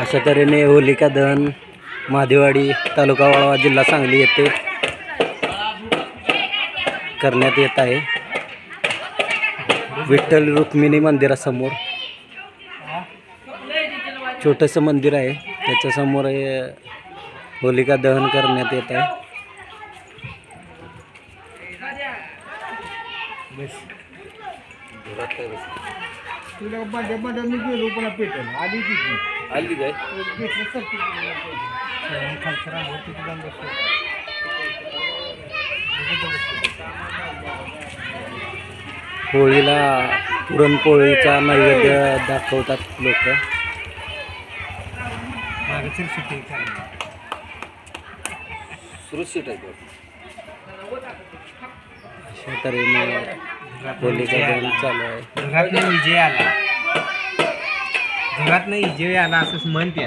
अशा तऱ्हेने होलिका दहन महादेवाडी तालुका वाळवा जिल्हा सांगली येथे करण्यात येत आहे। विठ्ठल रुक्मिणी मंदिरासमोर छोटंसं मंदिर आहे, त्याच्यासमोर होलिका दहन करण्यात येत आहे। मी गेलो पण पेटल आली आली काय होळीला पुरणपोळीचा नैवेद्य दाखवतात लोक। सुरक्षित आहे अशा तऱ्हेने होलिका दहन चालू आहे। घरात नाही विजय आला असं म्हणते।